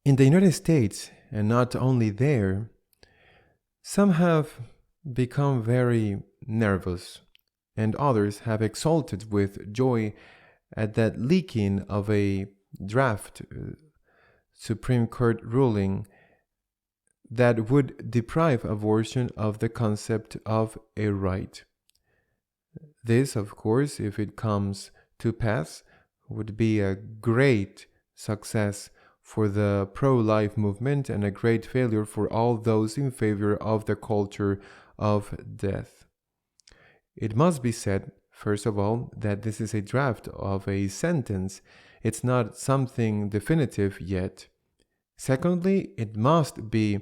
In the United States, and not only there, some have become very nervous, and others have exulted with joy at that leaking of a draft Supreme Court ruling that would deprive abortion of the concept of a right. This, of course, if it comes to pass, would be a great success for the pro-life movement and a great failure for all those in favor of the culture of death. It must be said, first of all, that this is a draft of a sentence. It's not something definitive yet. Secondly, it must be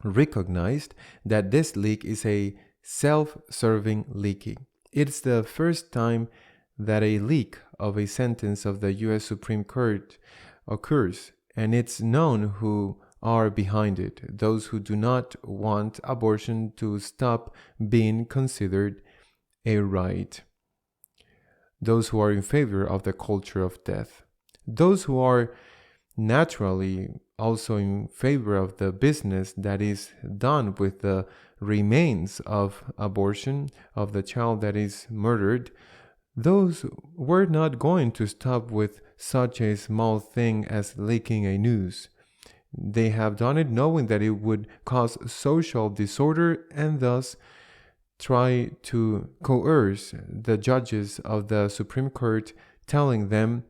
recognized that this leak is a self-serving leaking. It's the first time that a leak of a sentence of the U.S. Supreme Court occurs, and it's known who are behind it, those who do not want abortion to stop being considered a right, those who are in favor of the culture of death, those who are naturally also in favor of the business that is done with the remains of abortion, of the child that is murdered. Those were not going to stop with such a small thing as leaking a news. They have done it knowing that it would cause social disorder and thus try to coerce the judges of the Supreme Court, telling them,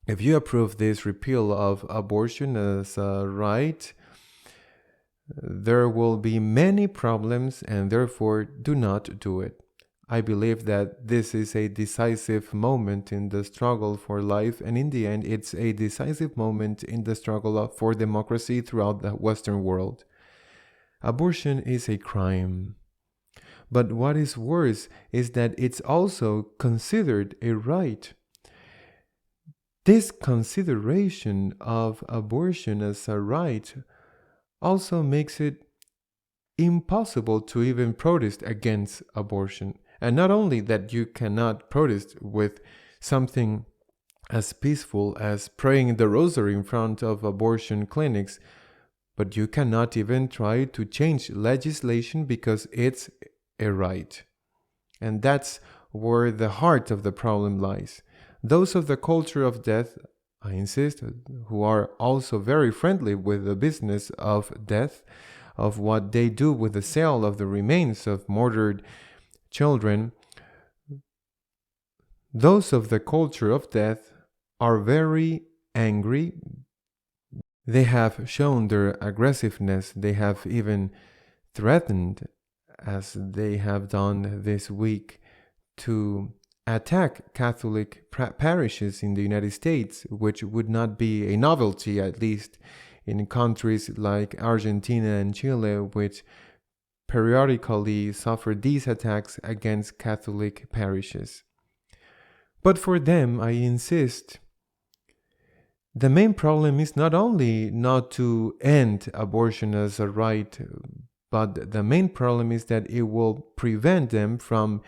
if you approve this repeal of abortion as a right, there will be many problems and therefore do not do it. I believe that this is a decisive moment in the struggle for life, and in the end, it's a decisive moment in the struggle for democracy throughout the Western world. Abortion is a crime. But what is worse is that it's also considered a right. This consideration of abortion as a right also makes it impossible to even protest against abortion. And not only that you cannot protest with something as peaceful as praying the rosary in front of abortion clinics, but you cannot even try to change legislation because it's a right. And that's where the heart of the problem lies. Those of the culture of death, I insist, who are also very friendly with the business of death, of what they do with the sale of the remains of murdered children, those of the culture of death are very angry. They have shown their aggressiveness. They have even threatened, as they have done this week, to attack Catholic parishes in the United States, which would not be a novelty, at least in countries like Argentina and Chile, which periodically suffer these attacks against Catholic parishes. But for them, I insist, the main problem is not only not to end abortion as a right, but the main problem is that it will prevent them from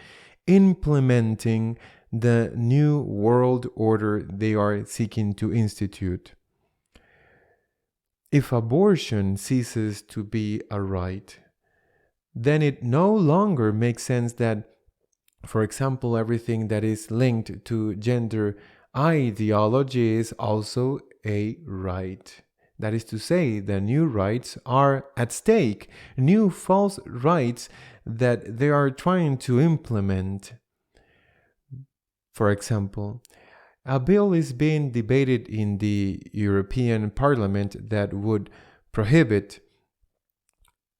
implementing the new world order they are seeking to institute. If abortion ceases to be a right, then it no longer makes sense that, for example, everything that is linked to gender ideology is also a right. That is to say, the new rights are at stake, new false rights that they are trying to implement. For example, a bill is being debated in the European Parliament that would prohibit,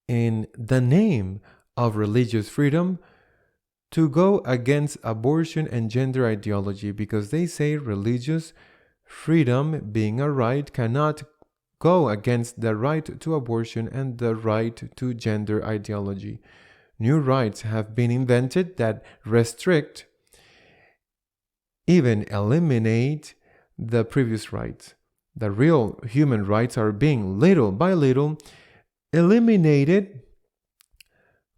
in the name of religious freedom, to go against abortion and gender ideology, because they say religious freedom, being a right, cannot go against the right to abortion and the right to gender ideology. New rights have been invented that restrict, even eliminate, the previous rights. The real human rights are being little by little eliminated,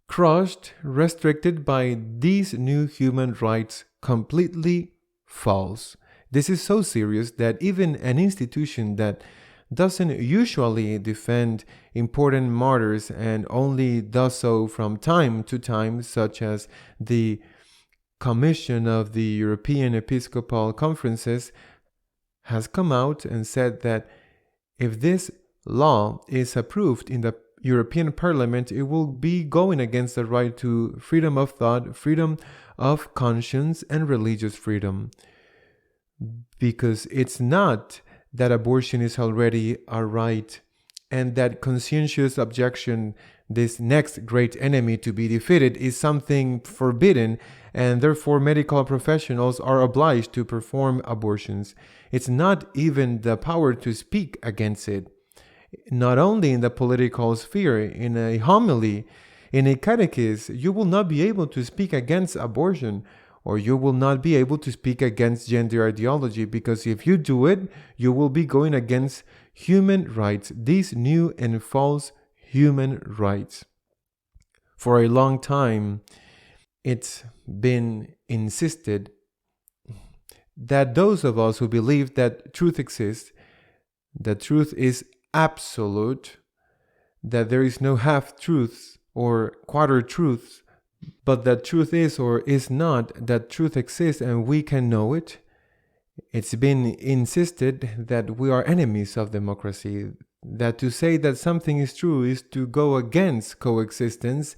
crushed, restricted by these new human rights, completely false. This is so serious that even an institution that doesn't usually defend important martyrs and only does so from time to time, such as the Commission of the European Episcopal Conferences has come out and said that if this law is approved in the European Parliament, it will be going against the right to freedom of thought, freedom of conscience, and religious freedom. Because it's not that abortion is already a right and that conscientious objection, this next great enemy to be defeated, is something forbidden, and therefore medical professionals are obliged to perform abortions. It's not even the power to speak against it. Not only in the political sphere, in a homily, in a catechism, you will not be able to speak against abortion, or you will not be able to speak against gender ideology, because if you do it, you will be going against human rights, these new and false human rights. For a long time, it's been insisted that those of us who believe that truth exists, that truth is absolute, that there is no half-truths or quarter-truths, but that truth is or is not, that truth exists and we can know it. It's been insisted that we are enemies of democracy, that to say that something is true is to go against coexistence,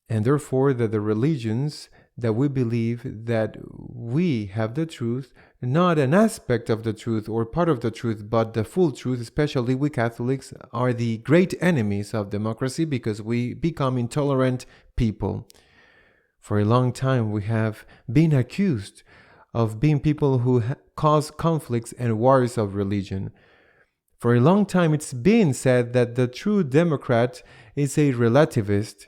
and therefore that the religions that we believe that we have the truth, not an aspect of the truth or part of the truth, but the full truth, especially we Catholics, are the great enemies of democracy because we become intolerant people. For a long time, we have been accused of being people who cause conflicts and wars of religion. For a long time, it's been said that the true Democrat is a relativist,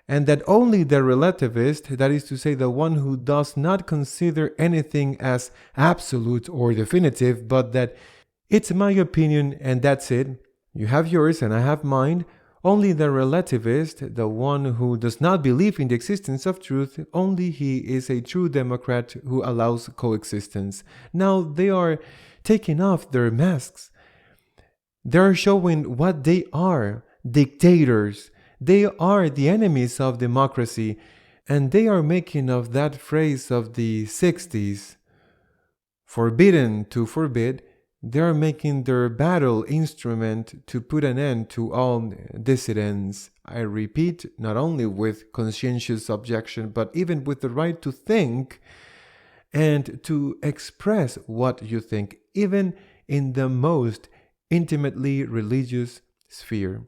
and that only the relativist, that is to say the one who does not consider anything as absolute or definitive, but that it's my opinion and that's it, you have yours and I have mine, only the relativist, the one who does not believe in the existence of truth, only he is a true Democrat who allows coexistence. Now they are taking off their masks. They are showing what they are, dictators. They are the enemies of democracy, and they are making of that phrase of the 60s, forbidden to forbid, they are making their battle instrument to put an end to all dissidents. I repeat, not only with conscientious objection, but even with the right to think and to express what you think, even in the most intimately religious sphere.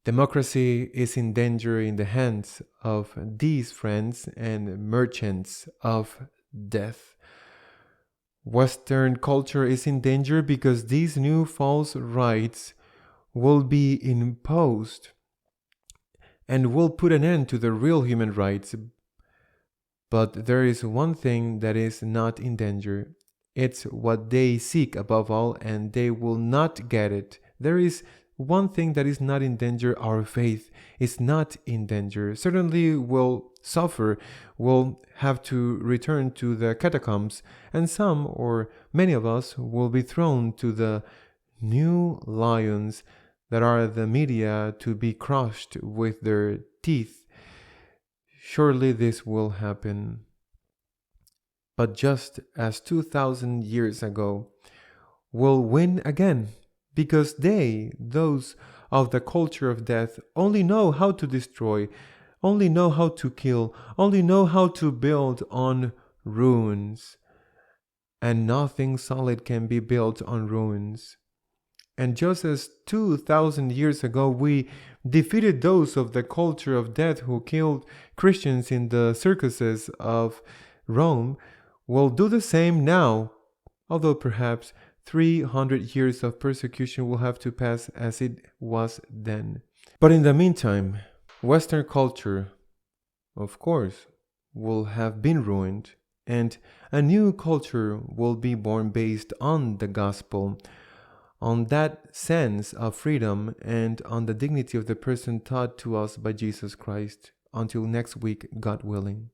Democracy is in danger in the hands of these friends and merchants of death. Western culture is in danger because these new false rights will be imposed and will put an end to the real human rights. But there is one thing that is not in danger. It's what they seek above all, and they will not get it. There is one thing that is not in danger. Our faith is not in danger. Certainly will suffer, will have to return to the catacombs, and some or many of us will be thrown to the new lions that are the media, to be crushed with their teeth. Surely this will happen. But just as 2,000 years ago, will win again, because they, those of the culture of death, only know how to destroy, only know how to kill, only know how to build on ruins. And nothing solid can be built on ruins. And just as 2,000 years ago we defeated those of the culture of death who killed Christians in the circuses of Rome, we'll do the same now, although perhaps 300 years of persecution will have to pass as it was then. But in the meantime, Western culture, of course, will have been ruined, and a new culture will be born based on the gospel, on that sense of freedom, and on the dignity of the person taught to us by Jesus Christ. Until next week, God willing.